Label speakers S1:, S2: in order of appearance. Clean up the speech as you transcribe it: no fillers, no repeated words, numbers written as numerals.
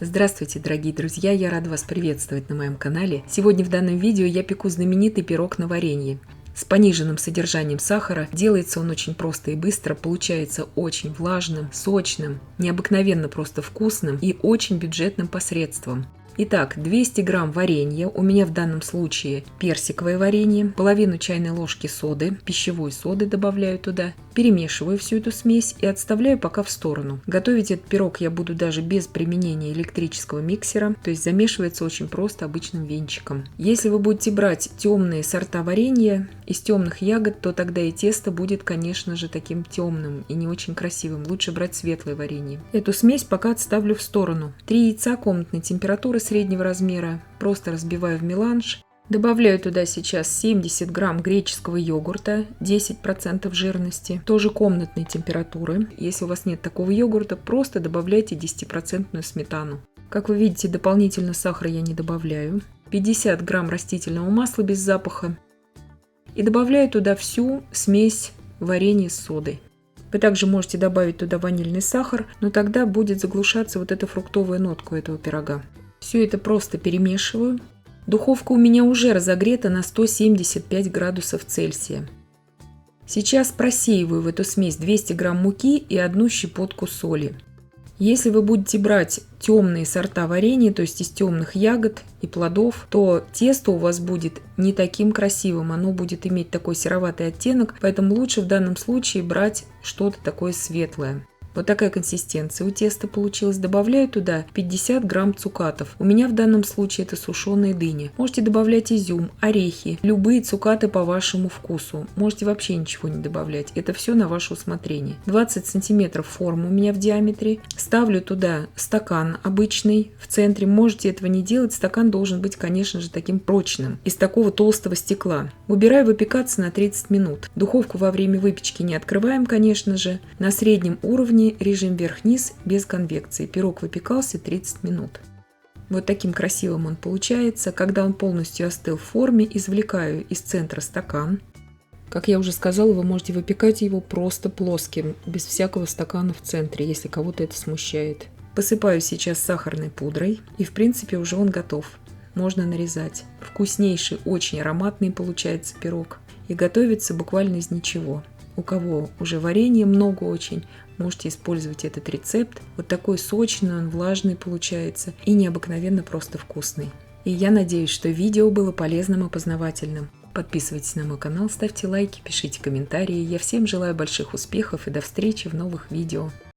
S1: Здравствуйте, дорогие друзья! Я рада вас приветствовать на моем канале. Сегодня в данном видео я пеку знаменитый пирог на варенье. С пониженным содержанием сахара. Делается он очень просто и быстро, получается очень влажным, сочным, необыкновенно просто вкусным и очень бюджетным посредством. Итак, 200 грамм варенья, у меня в данном случае персиковое варенье, половину чайной ложки соды, пищевой соды добавляю туда, перемешиваю всю эту смесь и отставляю пока в сторону. Готовить этот пирог я буду даже без применения электрического миксера, то есть замешивается очень просто обычным венчиком. Если вы будете брать темные сорта варенья из темных ягод, то тогда и тесто будет, конечно же, таким темным и не очень красивым. Лучше брать светлое варенье. Эту смесь пока отставлю в сторону. 3 яйца комнатной температуры среднего размера, просто разбиваю в меланж. Добавляю туда сейчас 70 грамм греческого йогурта, 10% жирности, тоже комнатной температуры. Если у вас нет такого йогурта, просто добавляйте 10% сметану. Как вы видите, дополнительно сахара я не добавляю. 50 грамм растительного масла без запаха. И добавляю туда всю смесь варенья с содой. Вы также можете добавить туда ванильный сахар, но тогда будет заглушаться вот эта фруктовая нотка у этого пирога. Все это просто перемешиваю. Духовка у меня уже разогрета на 175 градусов Цельсия. Сейчас просеиваю в эту смесь 200 грамм муки и 1 щепотку соли. Если вы будете брать темные сорта варенья, то есть из темных ягод и плодов, то тесто у вас будет не таким красивым, оно будет иметь такой сероватый оттенок, поэтому лучше в данном случае брать что-то такое светлое. Вот такая консистенция у теста получилась. Добавляю туда 50 грамм цукатов. У меня в данном случае это сушеные дыни. Можете добавлять изюм, орехи, любые цукаты по вашему вкусу. Можете вообще ничего не добавлять. Это все на ваше усмотрение. 20 сантиметров форма у меня в диаметре. Ставлю туда стакан обычный в центре. Можете этого не делать. Стакан должен быть, конечно же, таким прочным. Из такого толстого стекла. Убираю выпекаться на 30 минут. Духовку во время выпечки не открываем, конечно же. На среднем уровне режим вверх-вниз без конвекции. Пирог выпекался 30 минут. Вот таким красивым он получается. Когда он полностью остыл в форме, извлекаю из центра стакан. Как я уже сказала, вы можете выпекать его просто плоским, без всякого стакана в центре, если кого-то это смущает. Посыпаю сейчас сахарной пудрой, и в принципе уже он готов. Можно нарезать. Вкуснейший, очень ароматный получается пирог. И готовится буквально из ничего. У кого уже варенья много очень, можете использовать этот рецепт. Вот такой сочный, он влажный получается и необыкновенно просто вкусный. И я надеюсь, что видео было полезным и познавательным. Подписывайтесь на мой канал, ставьте лайки, пишите комментарии. Я всем желаю больших успехов и до встречи в новых видео.